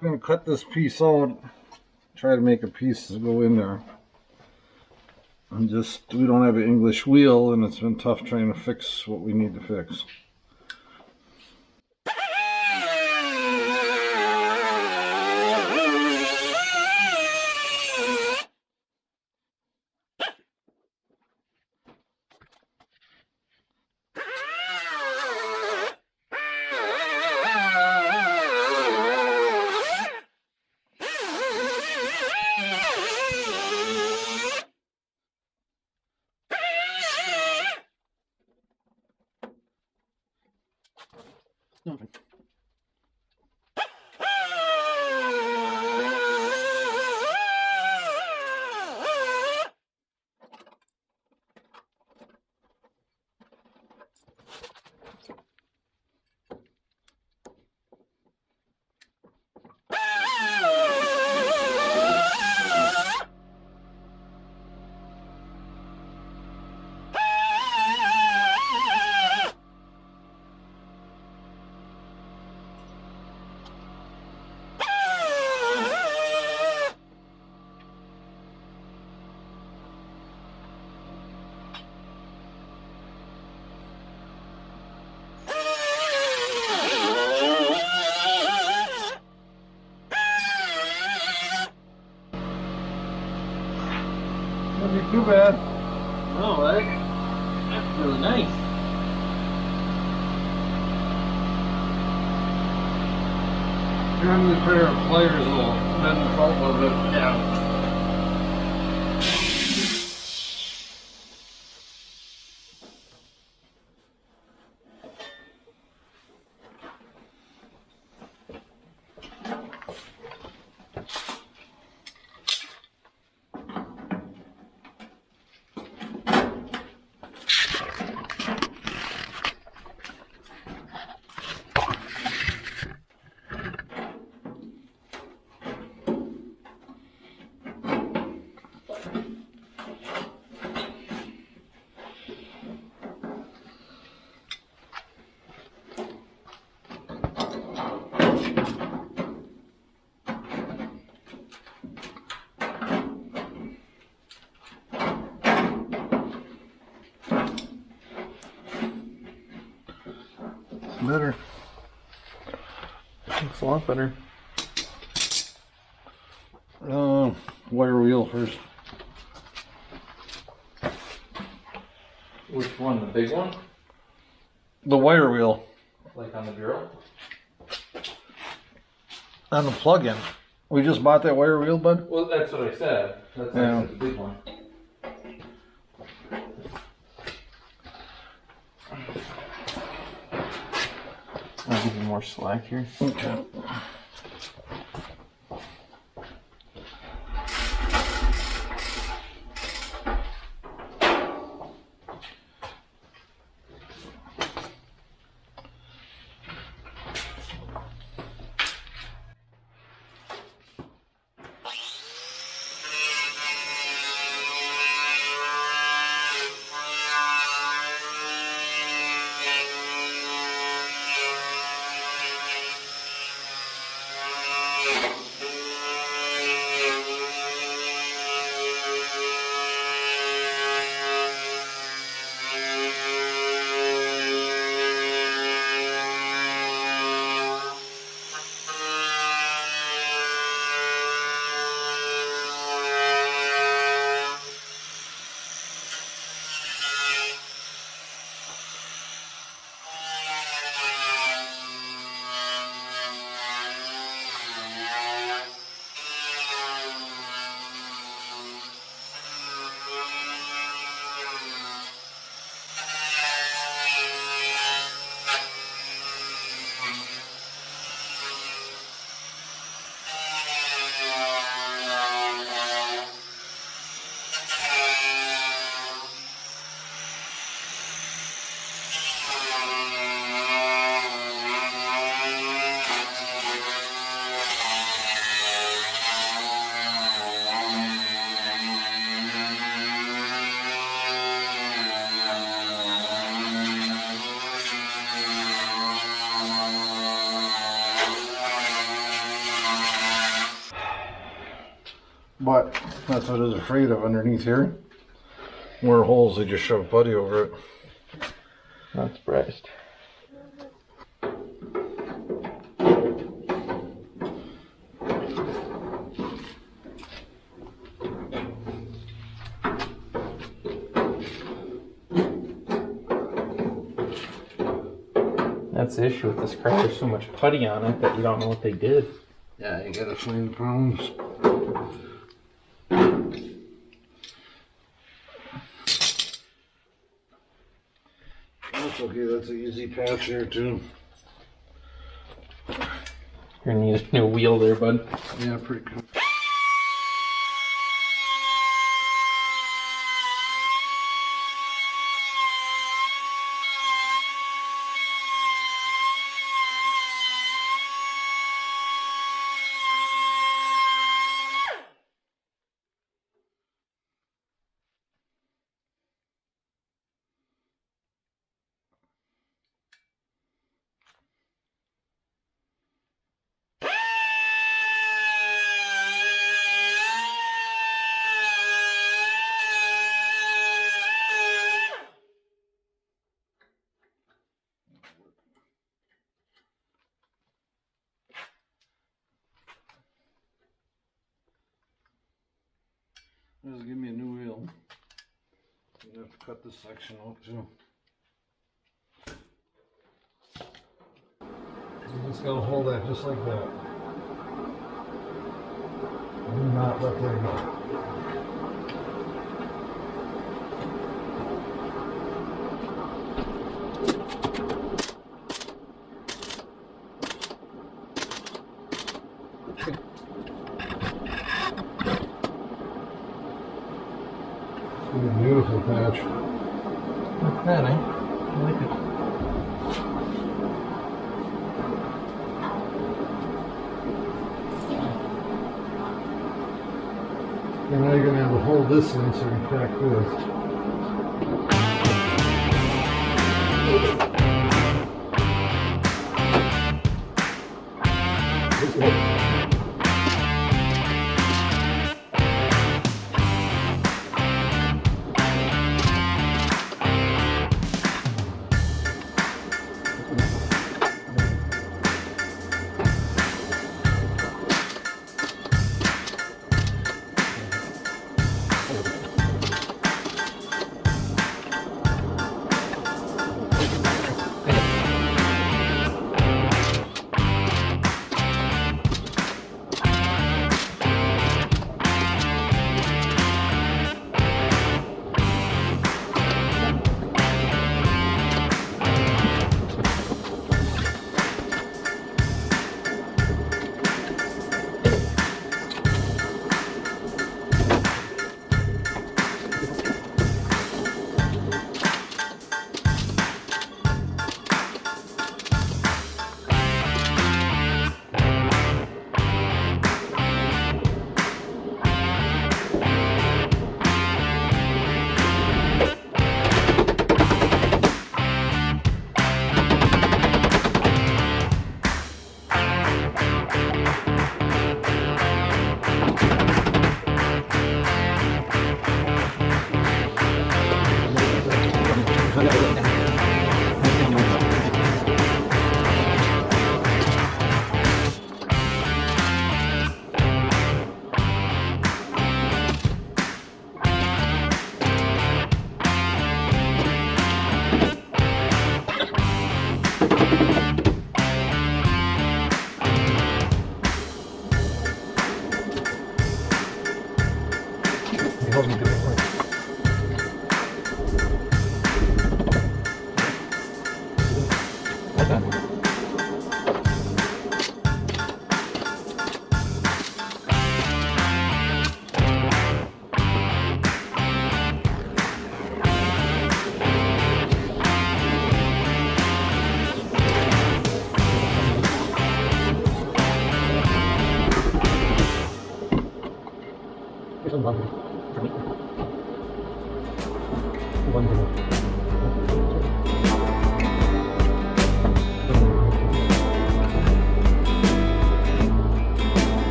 I'm going to cut this piece out, try to make a piece to go in there. And just, we don't have an English wheel, and it's been tough trying to fix what we need to fix. Not be too bad. No, that's really nice. Turn the pair of pliers will bend the front a little bit. Yeah. Better. Looks a lot better. Wire wheel first. Which one? The big one? The wire wheel Like on the bureau? on the plug-in. We just bought that wire wheel, bud. Well, that's what I said. That's Yeah. the big one. I'll give you more slack here. Okay. But that's what I was afraid of underneath here. More holes, they just shove putty over it. Not surprised. That's the issue with this car. There's so much putty on it that you don't know what they did. Yeah, you gotta find the problems. That's okay, that's an easy patch here too. You're gonna need a new wheel there, bud. Yeah, pretty cool. Just give me a new wheel. You have to cut this section out too. You just gotta hold that just like that. Do not let that go. It's a beautiful patch. Not bad, eh? I like it. And now you're going to have to hold this in so you can crack this.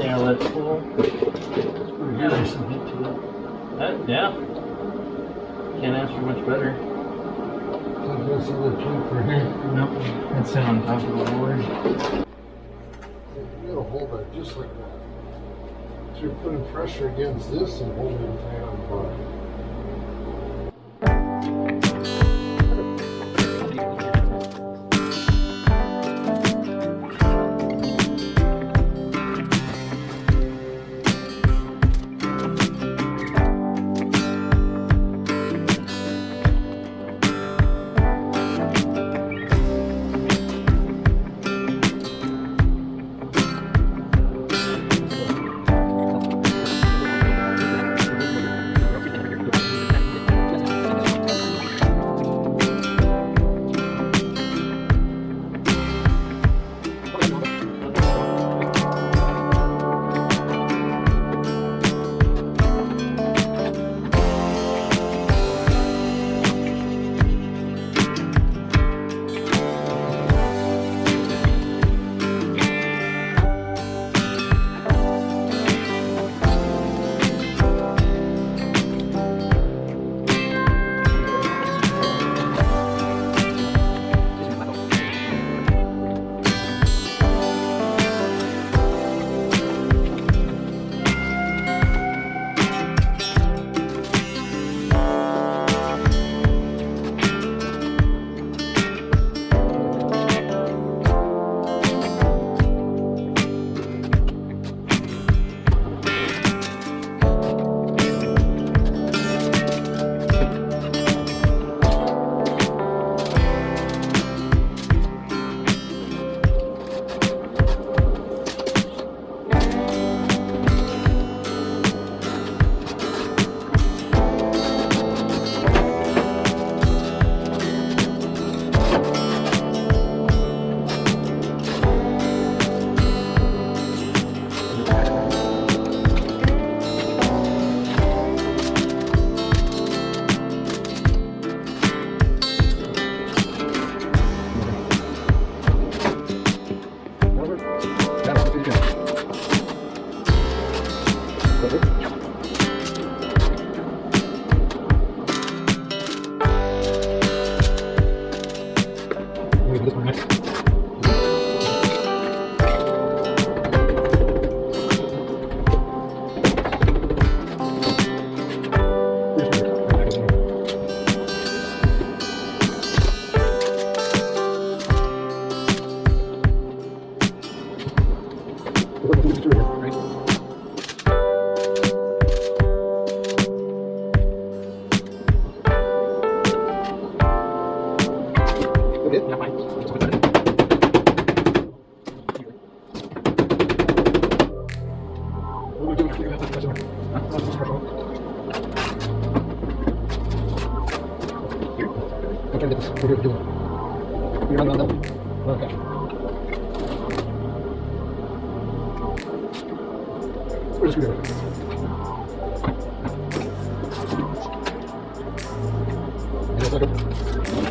Yeah, let's pull. Yeah, there's some heat to it. Yeah. Can't ask for much better. This other tube for here. Nope. It's sit on top of the board. You gotta hold that just like that. So you're putting pressure against this and holding it tight on the bottom. Where's the screwdriver? Yes, I do.